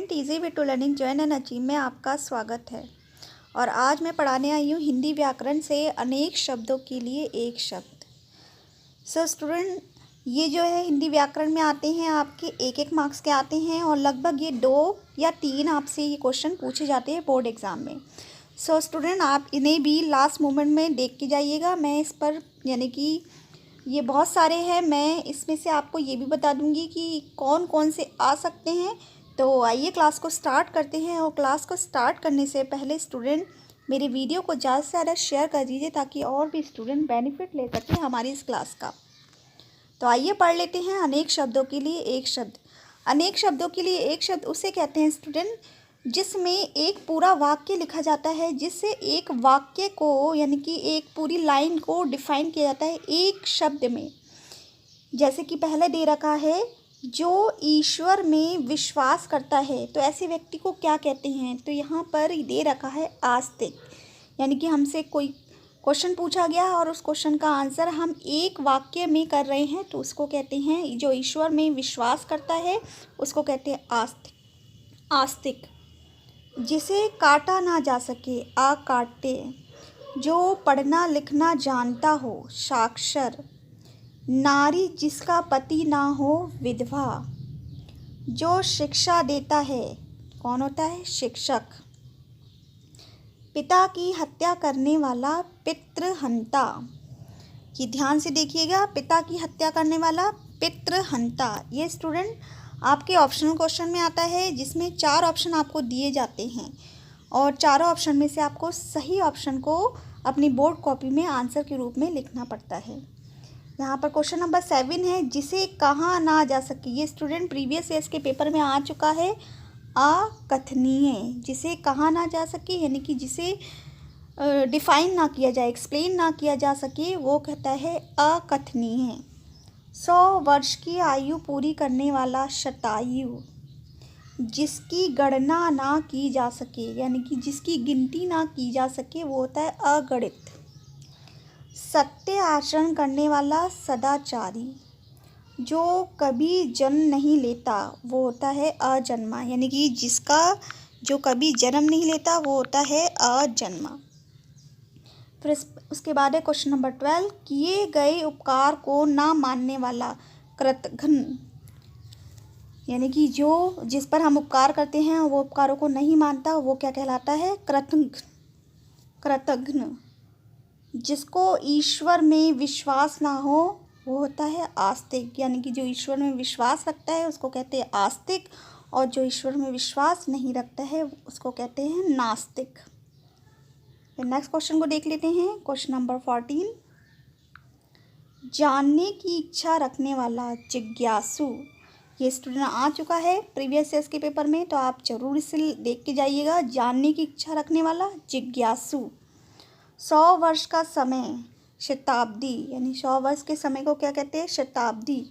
Student easy way to learning join and achieve में आपका स्वागत है। और आज मैं पढ़ाने आई हूँ हिंदी व्याकरण से अनेक शब्दों के लिए एक शब्द। स्टूडेंट, ये जो है हिंदी व्याकरण में आते हैं, आपके एक एक मार्क्स के आते हैं और लगभग ये 2 या 3 आपसे ये क्वेश्चन पूछे जाते हैं बोर्ड एग्ज़ाम में। स्टूडेंट, आप इन्हें भी लास्ट मोमेंट में देख के जाइएगा। मैं इस पर यानी कि ये बहुत सारे हैं, मैं इसमें से आपको ये भी बता दूंगी कि कौन कौन से आ सकते हैं। तो आइए क्लास को स्टार्ट करते हैं। और क्लास को स्टार्ट करने से पहले स्टूडेंट मेरे वीडियो को ज़्यादा से ज़्यादा शेयर कर दीजिए ताकि और भी स्टूडेंट बेनिफिट ले सकें हमारी इस क्लास का। तो आइए पढ़ लेते हैं अनेक शब्दों के लिए एक शब्द। अनेक शब्दों के लिए एक शब्द उसे कहते हैं स्टूडेंट जिसमें एक पूरा वाक्य लिखा जाता है, जिससे एक वाक्य को यानी कि एक पूरी लाइन को डिफाइन किया जाता है एक शब्द में। जैसे कि पहले दे रखा है, जो ईश्वर में विश्वास करता है, तो ऐसे व्यक्ति को क्या कहते हैं। तो यहाँ पर दे रखा है आस्तिक, यानी कि हमसे कोई क्वेश्चन पूछा गया और उस क्वेश्चन का आंसर हम एक वाक्य में कर रहे हैं, तो उसको कहते हैं, जो ईश्वर में विश्वास करता है उसको कहते हैं आस्तिक। आस्तिक जिसे काटा ना जा सके अकाट्य, जो पढ़ना लिखना जानता हो साक्षर, नारी जिसका पति ना हो विधवा, जो शिक्षा देता है कौन होता है शिक्षक, पिता की हत्या करने वाला पितृहंता। ये ध्यान से देखिएगा, पिता की हत्या करने वाला पितृहंता। ये स्टूडेंट आपके ऑप्शनल क्वेश्चन में आता है, जिसमें 4 ऑप्शन आपको दिए जाते हैं और चारों ऑप्शन में से आपको सही ऑप्शन को अपनी बोर्ड कॉपी में आंसर के रूप में लिखना पड़ता है। यहाँ पर क्वेश्चन नंबर 7 है, जिसे कहा ना जा सके। ये स्टूडेंट प्रीवियस ईयर्स के पेपर में आ चुका है। अकथनीय, जिसे कहा ना जा सके यानी कि जिसे डिफाइन ना किया जाए, एक्सप्लेन ना किया जा सके, वो कहता है अकथनीय। 100 वर्ष की आयु पूरी करने वाला शतायु, जिसकी गणना ना की जा सके यानी कि जिसकी गिनती ना की जा सके, वो होता है अगणित। सत्य आचरण करने वाला सदाचारी, जो कभी जन्म नहीं लेता, वो होता है अजन्मा, यानी कि जिसका जो कभी जन्म नहीं लेता वो होता है अजन्मा। फिर उसके बाद है क्वेश्चन नंबर 12, किए गए उपकार को ना मानने वाला कृतघ्न, यानी कि जो जिस पर हम उपकार करते हैं वो उपकारों को नहीं मानता, वो क्या कहलाता है कृतघ्न। जिसको ईश्वर में विश्वास ना हो वो होता है आस्तिक, यानी कि जो ईश्वर में विश्वास रखता है उसको कहते हैं आस्तिक, और जो ईश्वर में विश्वास नहीं रखता है उसको कहते हैं नास्तिक। फिर नेक्स्ट क्वेश्चन को देख लेते हैं, क्वेश्चन नंबर 14, जानने की इच्छा रखने वाला जिज्ञासु। ये स्टूडेंट आ चुका है प्रीवियस ईयर्स के पेपर में, तो आप जरूर इसे देख के जाइएगा। जानने की इच्छा रखने वाला जिज्ञासु। 100 वर्ष का समय शताब्दी, यानी 100 वर्ष के समय को क्या कहते हैं शताब्दी।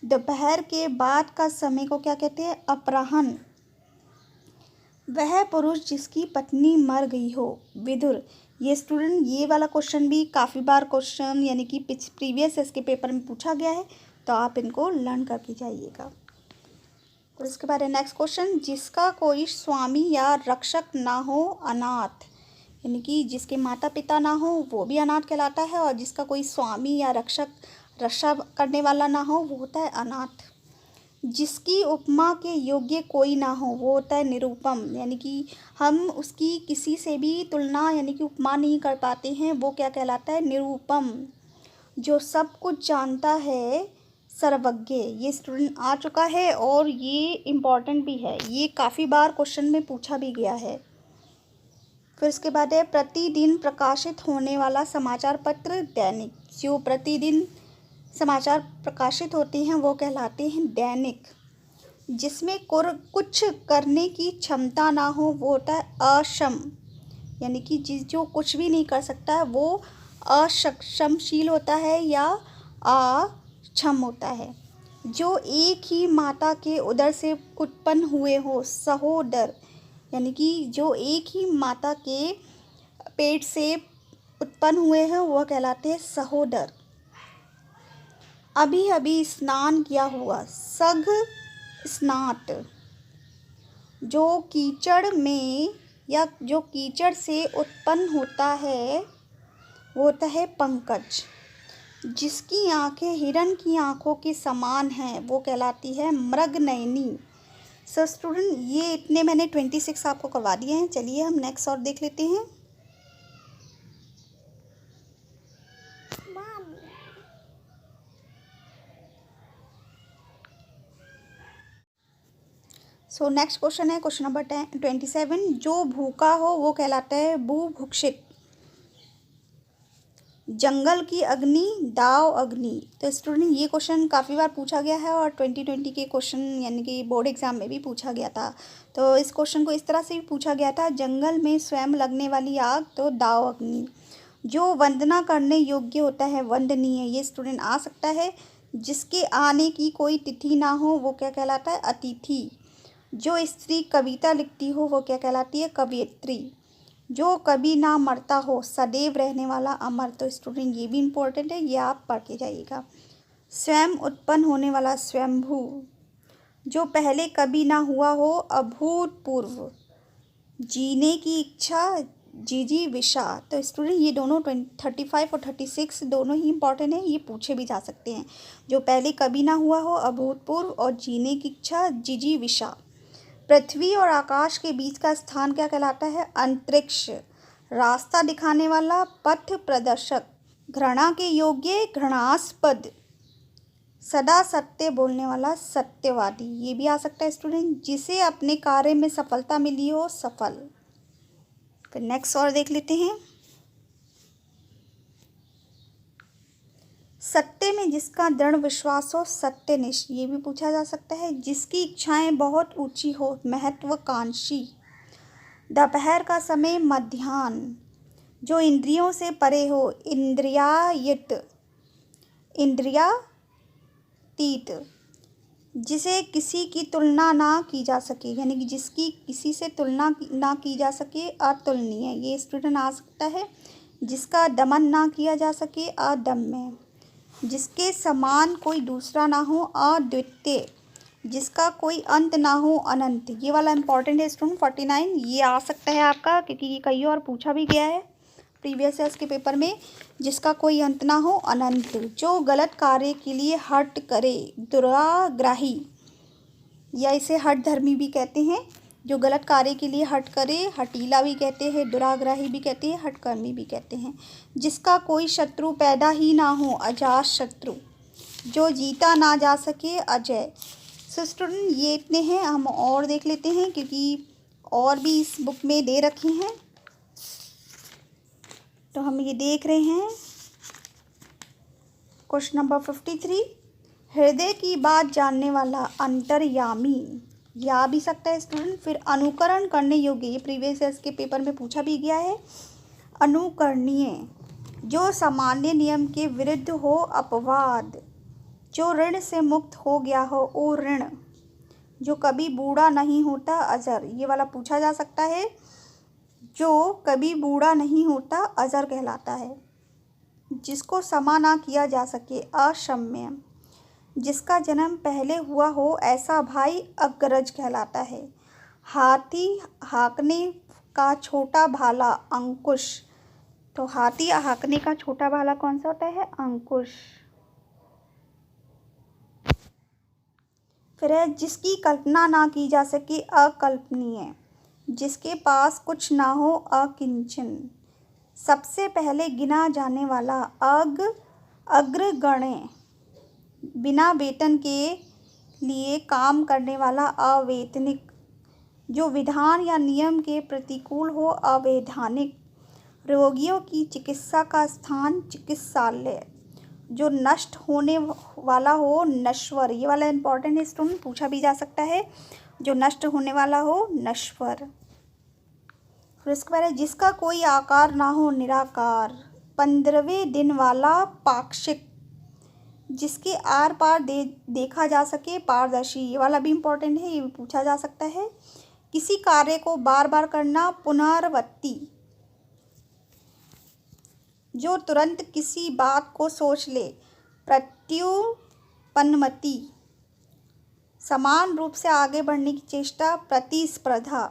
दोपहर के बाद का समय को क्या कहते हैं अपराह्न। वह पुरुष जिसकी पत्नी मर गई हो विदुर। ये स्टूडेंट ये वाला क्वेश्चन भी काफ़ी बार क्वेश्चन यानी कि प्रीवियस इसके पेपर में पूछा गया है, तो आप इनको लर्न करके जाइएगा। और इसके बाद नेक्स्ट क्वेश्चन, जिसका कोई स्वामी या रक्षक ना हो अनाथ, यानी कि जिसके माता पिता ना हो वो भी अनाथ कहलाता है, और जिसका कोई स्वामी या रक्षा करने वाला ना हो वो होता है अनाथ। जिसकी उपमा के योग्य कोई ना हो वो होता है निरुपम, यानी कि हम उसकी किसी से भी तुलना यानी कि उपमा नहीं कर पाते हैं, वो क्या कहलाता है निरुपम। जो सब कुछ जानता है सर्वज्ञ। ये स्टूडेंट आ चुका है और ये इम्पॉर्टेंट भी है, ये काफ़ी बार क्वेश्चन में पूछा भी गया है। फिर इसके बाद है, प्रतिदिन प्रकाशित होने वाला समाचार पत्र दैनिक। जो प्रतिदिन समाचार प्रकाशित होते हैं वो कहलाते हैं दैनिक। जिसमें कुछ करने की क्षमता ना हो वो होता है अक्षम, यानी कि जो कुछ भी नहीं कर सकता है वो अक्षमशील होता है या अक्षम होता है। जो एक ही माता के उदर से उत्पन्न हुए हो सहोदर, यानी कि जो एक ही माता के पेट से उत्पन्न हुए हैं वह कहलाते हैं सहोदर। अभी अभी स्नान किया हुआ सघ स्नात। जो कीचड़ में या जो कीचड़ से उत्पन्न होता है वो होता है पंकज। जिसकी आंखें हिरण की आंखों के समान हैं वो कहलाती है मृगनयनी। सो स्टूडेंट, ये इतने मैंने 26 आपको करवा दिए हैं। चलिए हम नेक्स्ट और देख लेते हैं। सो नेक्स्ट क्वेश्चन है क्वेश्चन नंबर 27। जो भूखा हो वो कहलाता है बुभुक्षित। जंगल की अग्नि दाव अग्नि। तो स्टूडेंट, ये क्वेश्चन काफ़ी बार पूछा गया है और 2020 के क्वेश्चन यानी कि बोर्ड एग्जाम में भी पूछा गया था। तो इस क्वेश्चन को इस तरह से भी पूछा गया था, जंगल में स्वयं लगने वाली आग तो दाव अग्नि। जो वंदना करने योग्य होता है वंदनीय, ये स्टूडेंट आ सकता है। जिसके आने की कोई तिथि ना हो वो क्या कहलाता है अतिथि। जो स्त्री कविता लिखती हो वो क्या कहलाती है कवयित्री। जो कभी ना मरता हो सदैव रहने वाला अमर। तो स्टूडेंट, ये भी इम्पोर्टेंट है, ये आप पढ़ के जाइएगा। स्वयं उत्पन्न होने वाला स्वयंभू। जो पहले कभी ना हुआ हो अभूतपूर्व। जीने की इच्छा जिजीविषा। तो स्टूडेंट, ये दोनों 35 और 36 दोनों ही इम्पॉर्टेंट है, ये पूछे भी जा सकते हैं। जो पहले कभी ना हुआ हो अभूतपूर्व और जीने की इच्छा जिजीविषा। पृथ्वी और आकाश के बीच का स्थान क्या कहलाता है अंतरिक्ष। रास्ता दिखाने वाला पथ प्रदर्शक। घृणा के योग्य घृणास्पद। सदा सत्य बोलने वाला सत्यवादी। ये भी आ सकता है स्टूडेंट। जिसे अपने कार्य में सफलता मिली हो सफल। फिर नेक्स्ट और देख लेते हैं। सत्य में जिसका दृढ़ विश्वास हो सत्यनिष्ठ। ये भी पूछा जा सकता है। जिसकी इच्छाएं बहुत ऊंची हो महत्वाकांक्षी। दोपहर का समय मध्याह्न। जो इंद्रियों से परे हो इंद्रियायित इंद्रियातीत। जिसे किसी की तुलना ना की जा सके यानी कि जिसकी किसी से तुलना ना की जा सके अतुलनीय। ये स्टूडेंट आ सकता है। जिसका दमन ना किया जा सके अदम्य। जिसके समान कोई दूसरा ना हो अद्वितीय। जिसका कोई अंत ना हो अनंत। ये वाला इंपॉर्टेंट है स्टूडेंट 49। ये आ सकता है आपका, क्योंकि ये कई और पूछा भी गया है प्रीवियस ईयर्स के पेपर में। जिसका कोई अंत ना हो अनंत। जो गलत कार्य के लिए हट करे दुराग्राही, या इसे हठ धर्मी भी कहते हैं। जो गलत कार्य के लिए हट करे हटीला भी कहते हैं, दुराग्राही भी कहते हैं, हठकर्मी भी कहते हैं। जिसका कोई शत्रु पैदा ही ना हो अजात शत्रु। जो जीता ना जा सके अजय। सो स्टूडेंट, ये इतने हैं। हम और देख लेते हैं क्योंकि और भी इस बुक में दे रखे हैं। तो हम ये देख रहे हैं क्वेश्चन नंबर 53। हृदय की बात जानने वाला अंतर्यामी। या आ भी सकता है स्टूडेंट। फिर अनुकरण करने योग्य, ये प्रीवियस ईयर्स के पेपर में पूछा भी गया है। अनुकरणीय। जो सामान्य नियम के विरुद्ध हो अपवाद। जो ऋण से मुक्त हो गया हो ओ ऋण। जो कभी बूढ़ा नहीं होता अजर। ये वाला पूछा जा सकता है। जो कभी बूढ़ा नहीं होता अजर कहलाता है। जिसको क्षमा ना किया जा सके अक्षम्य। जिसका जन्म पहले हुआ हो ऐसा भाई अग्रज कहलाता है। हाथी हाँकने का छोटा भाला अंकुश। तो हाथी हाँकने का छोटा भाला कौन सा होता है अंकुश। फिर है जिसकी कल्पना ना की जा सके अकल्पनीय। जिसके पास कुछ ना हो अकिंचन। सबसे पहले गिना जाने वाला अग्रगण्य। बिना वेतन के लिए काम करने वाला अवैतनिक। जो विधान या नियम के प्रतिकूल हो अवैधानिक। रोगियों की चिकित्सा का स्थान चिकित्सालय। जो नष्ट होने वाला हो नश्वर। ये वाला इंपॉर्टेंट है स्टूडेंट, पूछा भी जा सकता है। जो नष्ट होने वाला हो नश्वर। फिर इसके बाद है जिसका कोई आकार ना हो निराकार। 15वें दिन वाला पाक्षिक। जिसके आर पार देखा जा सके पारदर्शी। ये वाला भी इम्पोर्टेंट है, ये भी पूछा जा सकता है। किसी कार्य को बार बार करना पुनरावृत्ति। जो तुरंत किसी बात को सोच ले प्रत्युपन्नमति। समान रूप से आगे बढ़ने की चेष्टा प्रतिस्पर्धा,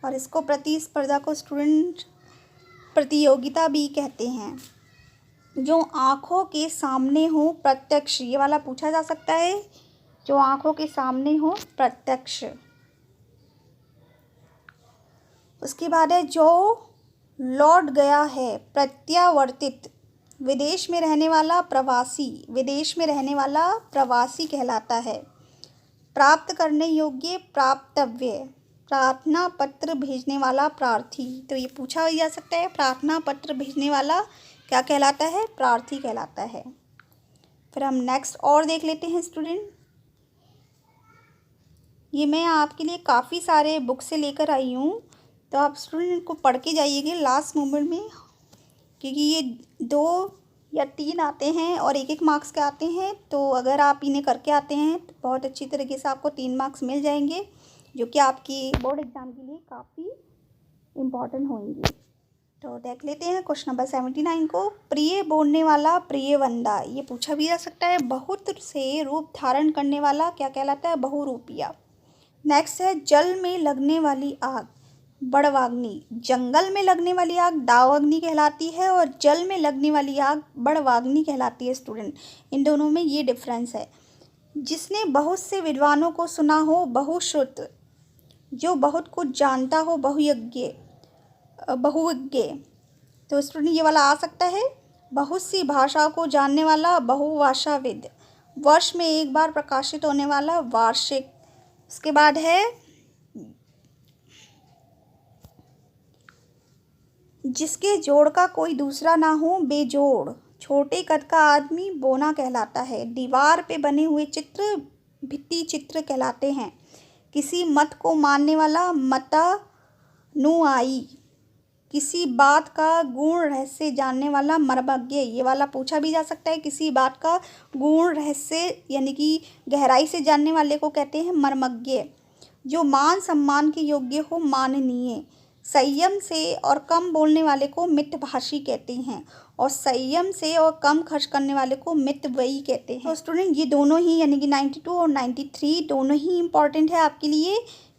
और इसको प्रतिस्पर्धा को स्टूडेंट प्रतियोगिता भी कहते हैं। जो आँखों के सामने हो प्रत्यक्ष, ये वाला पूछा जा सकता है, जो आँखों के सामने हो प्रत्यक्ष। उसके बाद है जो लौट गया है प्रत्यावर्तित, विदेश में रहने वाला प्रवासी, विदेश में रहने वाला प्रवासी कहलाता है। प्राप्त करने योग्य प्राप्तव्य, प्रार्थना पत्र भेजने वाला प्रार्थी, तो ये पूछा जा सकता है, प्रार्थना पत्र भेजने वाला क्या कहलाता है? प्रार्थी कहलाता है। फिर हम नेक्स्ट और देख लेते हैं स्टूडेंट। ये मैं आपके लिए काफ़ी सारे बुक से लेकर आई हूँ, तो आप स्टूडेंट को पढ़ के जाइएगा लास्ट मोमेंट में, क्योंकि ये 2 या 3 आते हैं और 1-1 मार्क्स के आते हैं। तो अगर आप इन्हें करके आते हैं तो बहुत अच्छी तरीके से आपको 3 मार्क्स मिल जाएंगे, जो कि आपकी बोर्ड एग्ज़ाम के लिए काफ़ी इम्पॉर्टेंट होंगे। तो देख लेते हैं क्वेश्चन नंबर 79 को। प्रिय बोलने वाला प्रिय बंदा, ये पूछा भी जा सकता है। बहुत से रूप धारण करने वाला क्या कहलाता है? बहुरूपिया। नेक्स्ट है जल में लगने वाली आग बड़वाग्नि, जंगल में लगने वाली आग दावाग्नि कहलाती है और जल में लगने वाली आग बड़वाग्नि कहलाती है। स्टूडेंट इन दोनों में ये डिफरेंस है। जिसने बहुत से विद्वानों को सुना हो बहुश्रुत, जो बहुत कुछ जानता हो बहुज्ञ, तो स्टूडेंट ये वाला आ सकता है। बहुत सी भाषाओं को जानने वाला बहुभाषाविद, वर्ष में एक बार प्रकाशित होने वाला वार्षिक। उसके बाद है जिसके जोड़ का कोई दूसरा ना हो बेजोड़, छोटे कद का आदमी बोना कहलाता है। दीवार पे बने हुए चित्र भित्ति चित्र कहलाते हैं। किसी मत को मानने वाला मतानुयायी, किसी बात का गुण रहस्य जानने वाला मर्मज्ञ, ये वाला पूछा भी जा सकता है। किसी बात का गुण रहस्य यानी कि गहराई से जानने वाले को कहते हैं मर्मज्ञ। जो मान सम्मान के योग्य हो माननीय, संयम से और कम बोलने वाले को मितभाषी कहते हैं और संयम से और कम खर्च करने वाले को मितव्ययी कहते हैं। तो स्टूडेंट ये दोनों ही यानी कि 92 और 93 दोनों ही इम्पॉर्टेंट है आपके लिए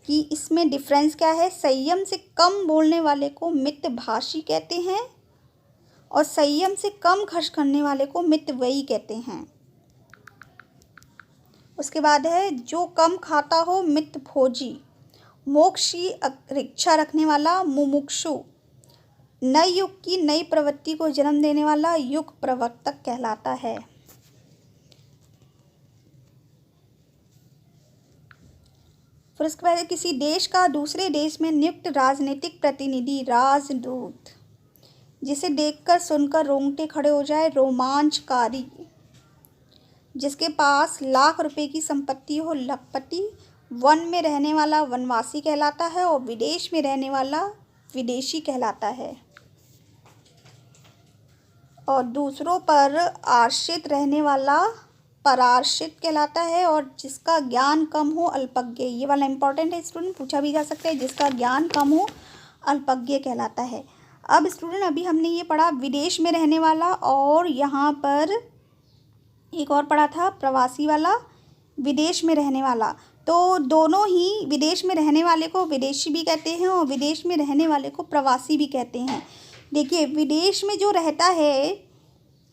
कि इसमें डिफरेंस क्या है। संयम से कम बोलने वाले को मितभाषी कहते हैं और संयम से कम खर्च करने वाले को मितव्ययी कहते हैं। उसके बाद है जो कम खाता हो मितभोजी, मोक्ष की इच्छा रखने वाला मुमुक्षु, नए युग की नई प्रवृत्ति को जन्म देने वाला युग प्रवर्तक कहलाता है। फिर उसके बाद किसी देश का दूसरे देश में नियुक्त राजनीतिक प्रतिनिधि राजदूत, जिसे देखकर सुनकर रोंगटे खड़े हो जाए रोमांचकारी, जिसके पास लाख रुपए की संपत्ति हो लखपति, वन में रहने वाला वनवासी कहलाता है और विदेश में रहने वाला विदेशी कहलाता है। और दूसरों पर आश्रित रहने वाला पराश्रित कहलाता है और जिसका ज्ञान कम हो अल्पज्ञ, ये वाला इंपॉर्टेंट है स्टूडेंट, पूछा भी जा सकता है। जिसका ज्ञान कम हो अल्पज्ञ कहलाता है। अब स्टूडेंट अभी हमने ये पढ़ा विदेश में रहने वाला और यहाँ पर एक और पढ़ा था प्रवासी वाला, विदेश में रहने वाला। तो दोनों ही विदेश में रहने वाले को विदेशी भी कहते हैं और विदेश में रहने वाले को प्रवासी भी कहते हैं। देखिए विदेश में जो रहता है,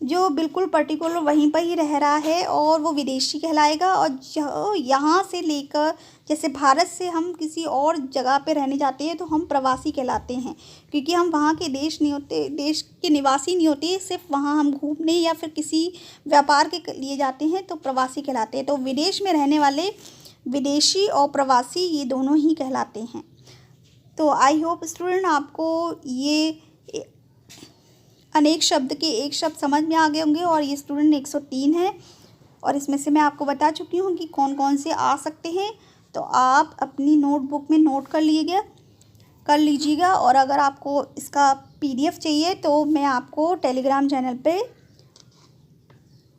जो बिल्कुल पर्टिकुलर वहीं पर ही रह रहा है और वो विदेशी कहलाएगा। और जो यहाँ से लेकर जैसे भारत से हम किसी और जगह पे रहने जाते हैं तो हम प्रवासी कहलाते हैं, क्योंकि हम वहाँ के देश नहीं होते, देश के निवासी नहीं होते, सिर्फ वहाँ हम घूमने या फिर किसी व्यापार के लिए जाते हैं तो प्रवासी कहलाते हैं। तो विदेश में रहने वाले विदेशी और प्रवासी ये दोनों ही कहलाते हैं। तो आई होप स्टूडेंट आपको ये अनेक शब्द के एक शब्द समझ में आ गए होंगे। और ये स्टूडेंट 103 है और इसमें से मैं आपको बता चुकी हूँ कि कौन कौन से आ सकते हैं। तो आप अपनी नोटबुक में नोट कर लीजिएगा। और अगर आपको इसका PDF चाहिए तो मैं आपको टेलीग्राम चैनल पे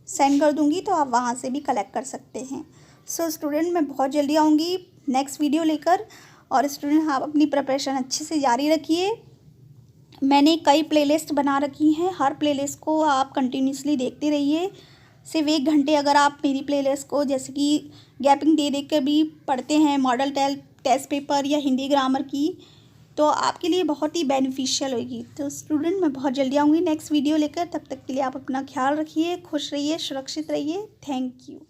सेंड कर दूँगी, तो आप वहाँ से भी कलेक्ट कर सकते हैं। सो स्टूडेंट मैं बहुत जल्दी आऊँगी नेक्स्ट वीडियो लेकर। और स्टूडेंट आप अपनी प्रिपरेशन अच्छे से जारी रखिए। मैंने कई प्लेलिस्ट बना रखी हैं, हर प्लेलिस्ट को आप कंटिन्यूसली देखते रहिए। सिर्फ 1 घंटे अगर आप मेरी प्लेलिस्ट को जैसे कि गैपिंग दे दे कर भी पढ़ते हैं मॉडल टेस्ट पेपर या हिंदी ग्रामर की, तो आपके लिए बहुत ही बेनिफिशियल होगी। तो स्टूडेंट, मैं बहुत जल्दी आऊँगी नेक्स्ट वीडियो लेकर। तब तक के लिए आप अपना ख्याल रखिए, खुश रहिए, सुरक्षित रहिए। Thank you.